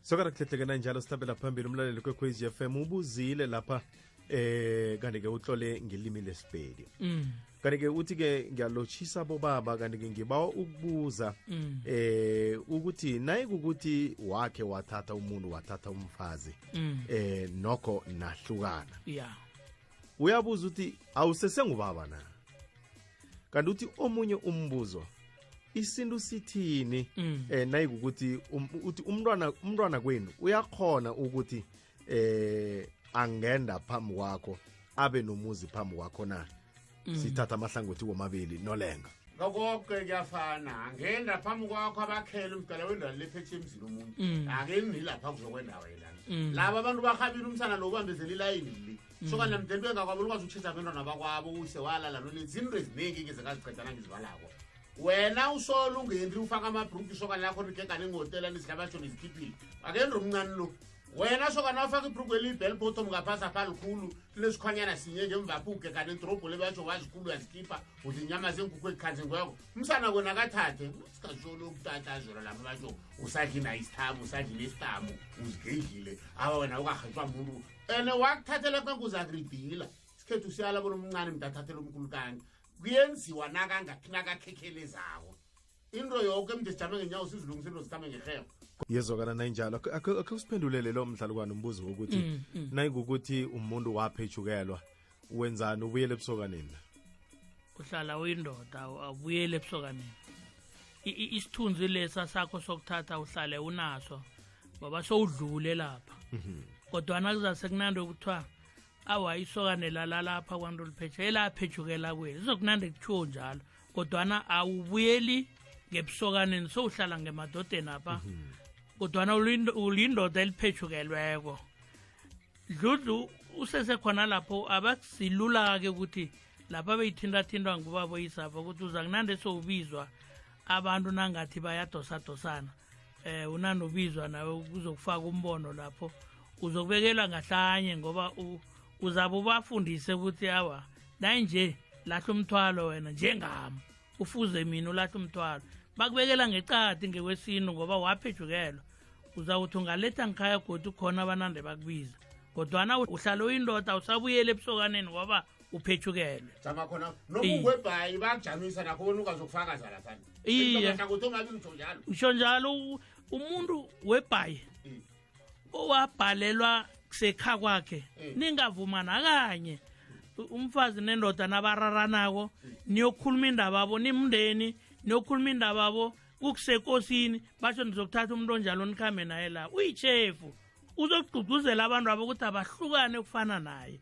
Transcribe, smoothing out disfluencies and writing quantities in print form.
Sokara kuhlehlekena njalo sitabela phambili umlaleli kweKhozi FM ubuzile lapha kanti ke utlole ngelimi lesipedi. Kanti ke uthi ke ngiyalochisa bobaba kanti ke ngibawa ukubuza ukuthi naye ukuthi wakhe wathatha umuntu wathatha umfazi nokho nahlukana. Yeah. Uyabuza uthi awusesengubaba na? Kanti uthi omunye umbuzo isintu sithini naye ukuthi uthi umntwana kwenu uyakhona ukuthi angenda phambi kwakho abe nomuzi phambi kwakho na sithatha amahlangothi womabili nolenga lokho kuyafana angenda phambi kwakho abakhela umdala wendalo lephethe emzini umuntu akeni lapha kuzokwendawo yelana laba abantu bahabile umsana nobambezela ilayini li soka namdembe ngakwabo ukwazi ukuchitha abantwana bakwabo uyise walala nonezinto eziningi ke zingazicedana ngizibalako wena usola ungendri ufaka amabruki soka lakho nikekane ngihotela nisihlabatsho nizikhiphile akendri umncane lo wena soka nawufaka ibruku elibhel bottom ngaphasa phalikhulu lesikhwanyana sinye ngemva phuke kanti idrobho lebatsho wazikhulu yazikhipha uthi inyama zenkukhu ekhanze ngweko umsana wena akathathe sikajolo ukutatazela lapha batsho usadlina isithamu usadlina isitamu uzigedlile aba wena ukahathwa umuntu ene wakuthathela kwenkuza agridila sikhethu siyala bona umncane mntathathela umkhulu kanti kuyenziwa nakakhekelezako into yonke mntisijame ngenyawo sizilungiselo zikame ngeheho yezokana nayinjalo akhe usiphendulele lo mdlalukwana umbuzo ukuthi nayikuthi umuntu waphethukelwa wenzani ubuyele ebusokaneni uhlala uyindoda abuyele ebusokaneni isithunzi lesa sakho sokuthatha uhlale unaso ngoba sowudlule lapha kodwa nakuzaze kunande ukuthiwa awayisokane lapha kwanto liphethe elaphethukela kweli izokunande kuthiwo njalo kodwana awubuyeli ngebusokaneni sowuhlala ngemadodeni apha kodwana ulindoda eliphethukelweko dludlu usesekhona lapho abakusilula-ke ukuthi lapha beyithintathintwa ngubabo yisapha ukuthi uza kunande sowubizwa abantu nangathi bayadosadosana unande ubizwa nawe kuzokufaka umbono lapho uzokubekelwa ngahlanye ngoba uzabe ubafundise ukuthi awa nanje lahla umthwalo wena njengami ufuze mina ulahla umthwalo bakubekela ngecadi ngekwesinu ngoba waphethukelwa uzawuthi ungaletha ngikhaya godi khona abanande bakubiza kodwana uhlala uyindoda usabuyele ebusokaneni ngoba uphethukelwe jama khona nobungwebhayi bakujamisa nakho wena ungazokufakaza laphana iye usho njalo umuntu webhayi owabhalelwa kusekha kwakhe ningavumana kanye umfazi nendoda nabararanako niyokhuluma indaba babo nimndeni niyokhuluma indaba babo kukusekosini basho nizokuthatha umuntu onjalo nikhambe naye la uyichefu uzokugqugquzela abantu abo ukuthi abahlukane ukufana naye